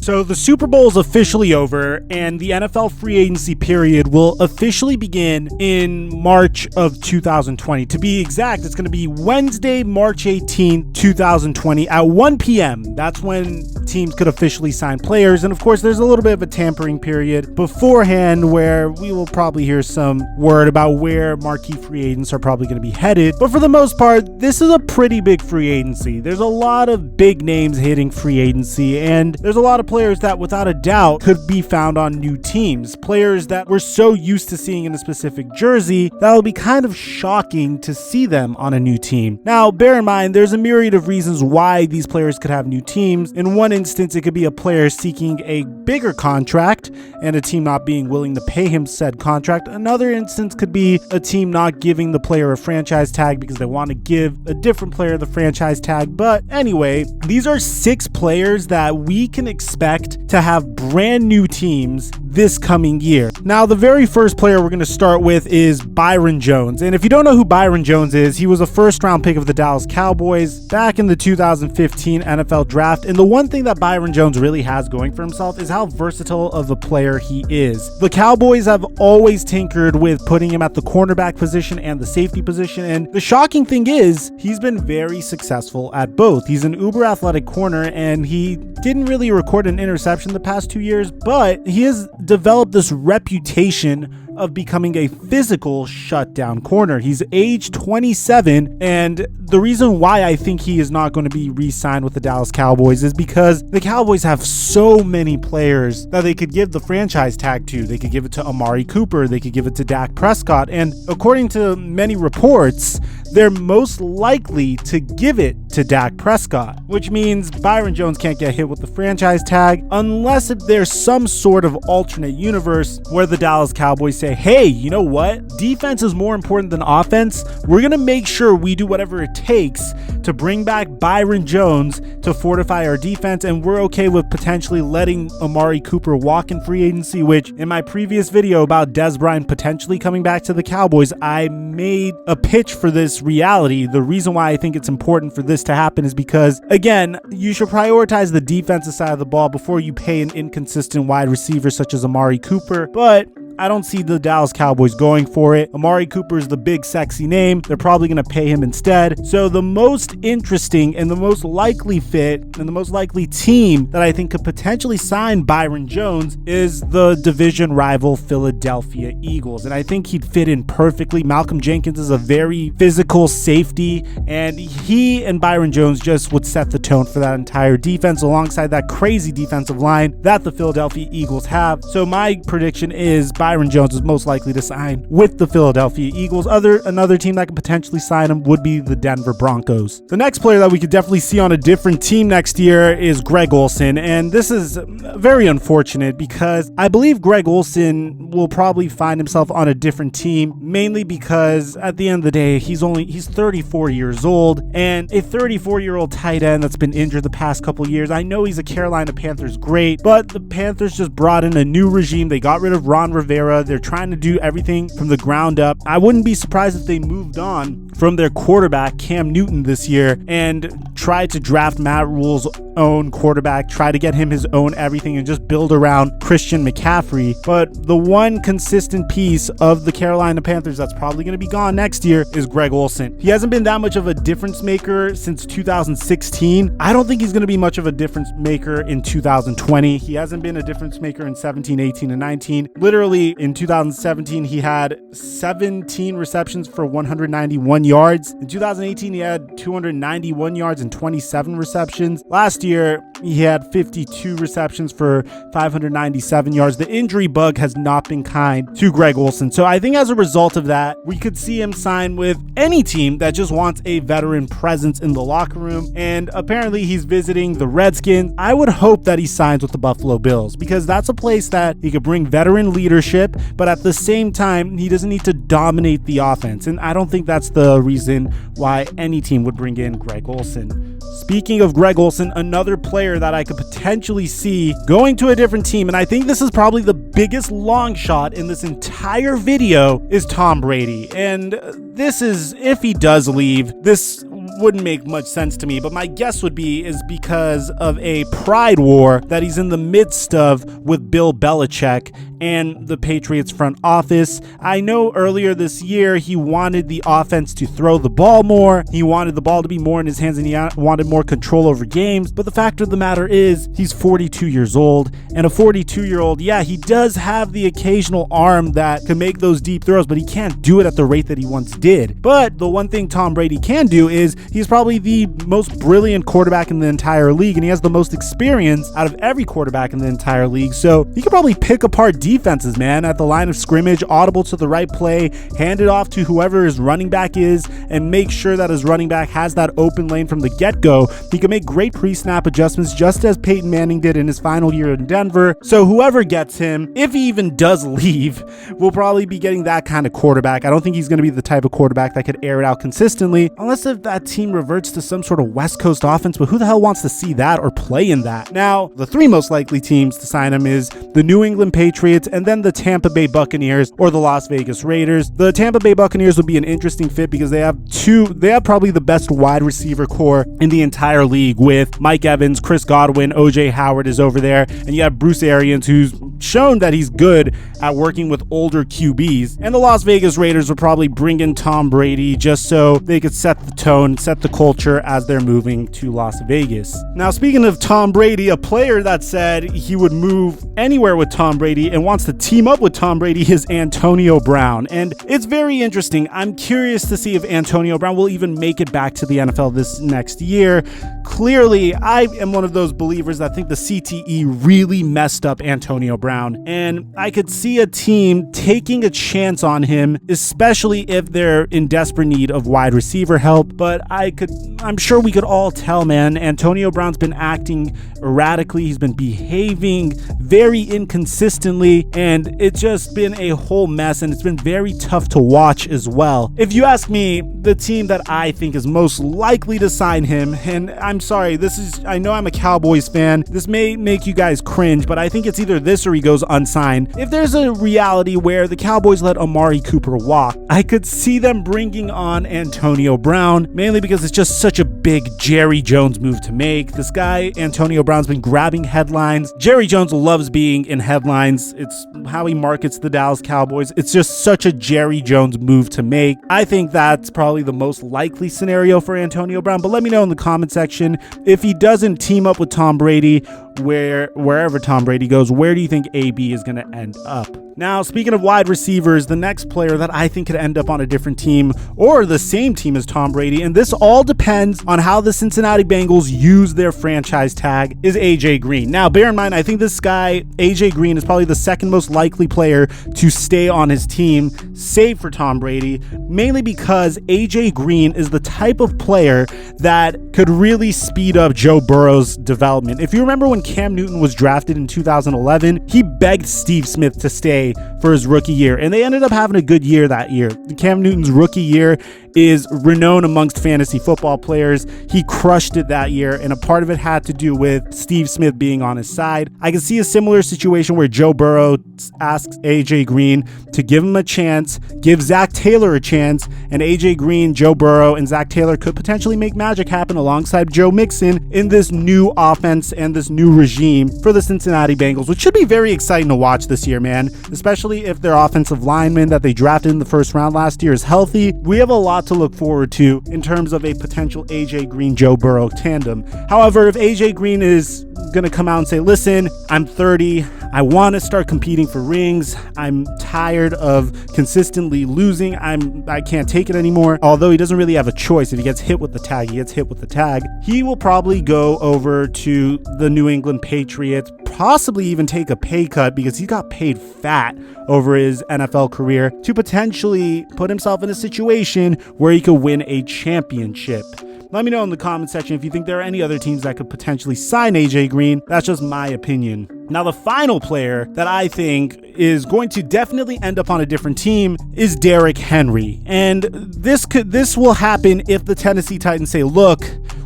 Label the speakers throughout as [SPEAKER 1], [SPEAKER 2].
[SPEAKER 1] So the Super Bowl is officially over, and the NFL free agency period will officially begin in March of 2020. To be exact, it's going to be Wednesday, March 18th, 2020 at 1 p.m. That's when teams could officially sign players. And of course, there's a little bit of a tampering period beforehand where we will probably hear some word about where marquee free agents are probably going to be headed. But for the most part, this is a pretty big free agency. There's a lot of big names hitting free agency, and there's a lot of players that without a doubt could be found on new teams. Players that we're so used to seeing in a specific jersey that will be kind of shocking to see them on a new team. Now, bear in mind, there's a myriad of reasons why these players could have new teams. In one instance, it could be a player seeking a bigger contract and a team not being willing to pay him said contract. Another instance could be a team not giving the player a franchise tag because they want to give a different player the franchise tag. But anyway, these are 6 players that we can expect to have brand new teams this coming year. Now, the very first player we're going to start with is Byron Jones. And if you don't know who Byron Jones is, he was a first-round pick of the Dallas Cowboys back in the 2015 NFL draft. And the one thing that Byron Jones really has going for himself is how versatile of a player he is. The Cowboys have always tinkered with putting him at the cornerback position and the safety position. And the shocking thing is he's been very successful at both. He's an uber athletic corner, and he didn't really record an interception the past 2 years, but he has developed this reputation of becoming a physical shutdown corner. He's age 27, and the reason why I think he is not going to be re-signed with the Dallas Cowboys is because the Cowboys have so many players that they could give the franchise tag to. They could give it to Amari Cooper, they could give it to Dak Prescott, and according to many reports, they're most likely to give it to Dak Prescott, which means Byron Jones can't get hit with the franchise tag unless if there's some sort of alternate universe where the Dallas Cowboys say, hey, you know what? Defense is more important than offense. We're going to make sure we do whatever it takes to bring back Byron Jones to fortify our defense, and we're okay with potentially letting Amari Cooper walk in free agency, which in my previous video about Dez Bryant potentially coming back to the Cowboys, I made a pitch for this reality. The reason why I think it's important for this to happen is because, again, you should prioritize the defensive side of the ball before you pay an inconsistent wide receiver such as Amari Cooper, but I don't see the Dallas Cowboys going for it. Amari Cooper is the big sexy name. They're probably going to pay him instead. So the most interesting and the most likely fit and the most likely team that I think could potentially sign Byron Jones is the division rival Philadelphia Eagles. And I think he'd fit in perfectly. Malcolm Jenkins is a very physical safety, and he and Byron Jones just would set the tone for that entire defense alongside that crazy defensive line that the Philadelphia Eagles have. So my prediction is Byron Jones is most likely to sign with the Philadelphia Eagles. Another team that could potentially sign him would be the Denver Broncos. The next player that we could definitely see on a different team next year is Greg Olsen, and this is very unfortunate because I believe Greg Olsen will probably find himself on a different team, mainly because at the end of the day, he's 34 years old, and a 34-year-old tight end that's been injured the past couple years. I know he's a Carolina Panthers great, but the Panthers just brought in a new regime. They got rid of Ron Rivera. They're trying to do everything from the ground up. I wouldn't be surprised if they moved on from their quarterback, Cam Newton, this year and tried to draft Matt Rule's own quarterback, try to get him his own everything and just build around Christian McCaffrey. But the one consistent piece of the Carolina Panthers that's probably going to be gone next year is Greg Olsen. He hasn't been that much of a difference maker since 2016. I don't think he's going to be much of a difference maker in 2020. He hasn't been a difference maker in 17, 18, and 19. Literally in 2017, he had 17 receptions for 191 yards. In 2018, he had 291 yards and 27 receptions. Last year, he had 52 receptions for 597 yards. The injury bug has not been kind to Greg Olsen. So I think as a result of that, we could see him sign with any team that just wants a veteran presence in the locker room. And apparently he's visiting the Redskins. I would hope that he signs with the Buffalo Bills because that's a place that he could bring veteran leadership, but at the same time, he doesn't need to dominate the offense. And I don't think that's the reason why any team would bring in Greg Olsen. Speaking of Greg Olsen, another player that I could potentially see going to a different team, and I think this is probably the biggest long shot in this entire video, is Tom Brady. And this is, if he does leave, this wouldn't make much sense to me, but my guess would be is because of a pride war that he's in the midst of with Bill Belichick and the Patriots front office. I know earlier this year he wanted the offense to throw the ball more. He wanted the ball to be more in his hands, and he wanted more control over games. But the fact of the matter is he's 42 years old, and a 42-year-old, yeah, he does have the occasional arm that can make those deep throws, but he can't do it at the rate that he once did. But the one thing Tom Brady can do is he's probably the most brilliant quarterback in the entire league, and he has the most experience out of every quarterback in the entire league. So he could probably pick apart defenses, man, at the line of scrimmage, audible to the right play, hand it off to whoever his running back is, and make sure that his running back has that open lane from the get-go. He can make great pre-snap adjustments, just as Peyton Manning did in his final year in Denver. So whoever gets him, if he even does leave, will probably be getting that kind of quarterback. I don't think he's going to be the type of quarterback that could air it out consistently, unless if that team reverts to some sort of West Coast offense, but who the hell wants to see that or play in that? Now, the three most likely teams to sign him is the New England Patriots and then the Tampa Bay Buccaneers or the Las Vegas Raiders. The Tampa Bay Buccaneers would be an interesting fit because they have probably the best wide receiver core in the entire league, with Mike Evans, Chris Godwin, OJ Howard is over there, and you have Bruce Arians, who's shown that he's good at working with older QBs. And the Las Vegas Raiders would probably bring in Tom Brady just so they could set the tone, set the culture as they're moving to Las Vegas. Now, speaking of Tom Brady, a player that said he would move anywhere with Tom Brady and wants to team up with Tom Brady is Antonio Brown. And it's very interesting. I'm curious to see if Antonio Brown will even make it back to the NFL this next year. Clearly, I am one of those believers that think the CTE really messed up Antonio Brown, and I could see a team taking a chance on him, especially if they're in desperate need of wide receiver help. But I'm sure we could all tell, man, Antonio Brown's been acting erratically. He's been behaving very inconsistently, and it's just been a whole mess, and it's been very tough to watch as well. If you ask me, the team that I think is most likely to sign him, and I'm sorry, I know I'm a Cowboys fan, this may make you guys cringe, but I think it's either this or he goes unsigned. If there's a reality where the Cowboys let Amari Cooper walk, I could see them bringing on Antonio Brown, mainly because it's just such a big Jerry Jones move to make. This guy, Antonio Brown's been grabbing headlines. Jerry Jones loves being in headlines. It's how he markets the Dallas Cowboys. It's just such a Jerry Jones move to make. I think that's probably the most likely scenario for Antonio Brown, but let me know in the comment section if he doesn't team up with Tom Brady, wherever Tom Brady goes, where do you think AB is going to end up? Now, speaking of wide receivers, the next player that I think could end up on a different team or the same team as Tom Brady, and this all depends on how the Cincinnati Bengals use their franchise tag, is AJ Green. Now, bear in mind, I think this guy, AJ Green, is probably the second most likely player to stay on his team, save for Tom Brady, mainly because AJ Green is the type of player that could really speed up Joe Burrow's development. If you remember when Cam Newton was drafted in 2011, he begged Steve Smith to stay for his rookie year, and they ended up having a good year that year. Cam Newton's rookie year is renowned amongst fantasy football players. He crushed it that year, and a part of it had to do with Steve Smith being on his side. I can see a similar situation where Joe Burrow asks AJ Green to give him a chance, give Zach Taylor a chance, and AJ Green, Joe Burrow, and Zach Taylor could potentially make magic happen alongside Joe Mixon in this new offense and this new regime for the Cincinnati Bengals, which should be very exciting to watch this year, man, especially if their offensive lineman that they drafted in the first round last year is healthy. We have a lot to look forward to in terms of a potential AJ Green, Joe Burrow tandem. However, if AJ Green is going to come out and say, listen, I'm 30, I want to start competing for rings, I'm tired of consistently losing, I can't take it anymore, although he doesn't really have a choice. If he gets hit with the tag, he gets hit with the tag. He will probably go over to the New England Patriots, possibly even take a pay cut because he got paid fat over his NFL career to potentially put himself in a situation where he could win a championship. Let me know in the comment section if you think there are any other teams that could potentially sign AJ Green. That's just my opinion. Now, the final player that I think is going to definitely end up on a different team is Derrick Henry. And this will happen if the Tennessee Titans say, look,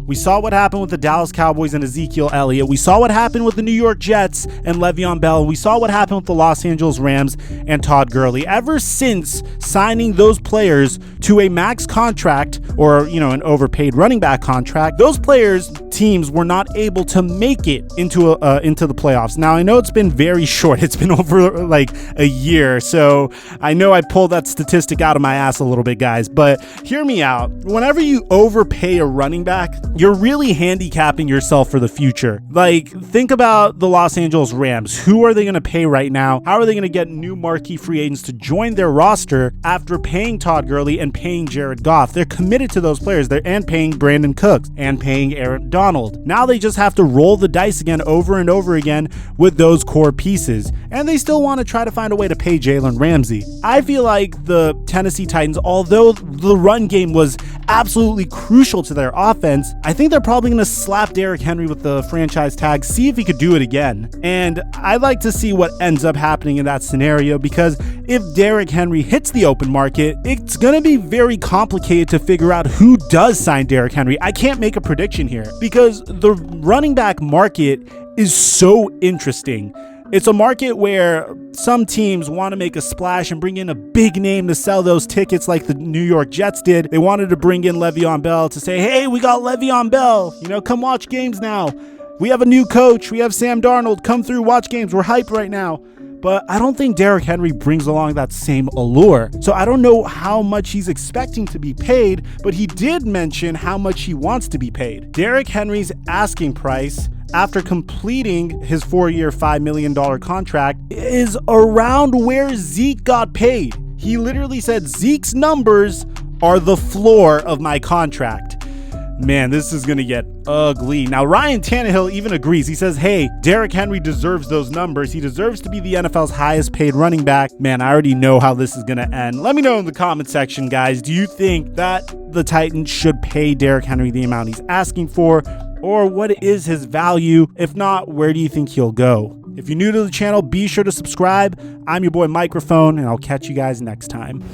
[SPEAKER 1] We saw what happened with the Dallas Cowboys and Ezekiel Elliott. We saw what happened with the New York Jets and Le'Veon Bell. We saw what happened with the Los Angeles Rams and Todd Gurley. Ever since signing those players to a max contract, or, an overpaid running back contract, those players, teams were not able to make it into the playoffs. Now, I know it's been very short. It's been over like a year. So I know I pulled that statistic out of my ass a little bit, guys, but hear me out. Whenever you overpay a running back, you're really handicapping yourself for the future. Like, think about the Los Angeles Rams. Who are they going to pay right now? How are they going to get new marquee free agents to join their roster after paying Todd Gurley and paying Jared Goff? They're committed to those players. They're and paying Brandon Cooks and paying Aaron Donald. Now they just have to roll the dice again over and over again with those core pieces. And they still want to try to find a way to pay Jalen Ramsey. I feel like the Tennessee Titans, although the run game was absolutely crucial to their offense, I think they're probably going to slap Derrick Henry with the franchise tag, see if he could do it again. And I'd like to see what ends up happening in that scenario, because if Derrick Henry hits the open market, it's going to be very complicated to figure out who does sign Derrick Henry. I can't make a prediction here because the running back market is so interesting. It's a market where some teams want to make a splash and bring in a big name to sell those tickets like the New York Jets did. They wanted to bring in Le'Veon Bell to say, hey, we got Le'Veon Bell. Come watch games now. We have a new coach. We have Sam Darnold. Come through, watch games. We're hyped right now. But I don't think Derrick Henry brings along that same allure. So I don't know how much he's expecting to be paid, but he did mention how much he wants to be paid. Derrick Henry's asking price after completing his 4-year, $5 million contract is around where Zeke got paid. He literally said, Zeke's numbers are the floor of my contract. Man, this is going to get ugly. Now, Ryan Tannehill even agrees. He says, hey, Derrick Henry deserves those numbers. He deserves to be the NFL's highest paid running back. Man, I already know how this is going to end. Let me know in the comment section, guys. Do you think that the Titans should pay Derrick Henry the amount he's asking for? Or what is his value? If not, where do you think he'll go? If you're new to the channel, be sure to subscribe. I'm your boy Mikerophone, and I'll catch you guys next time.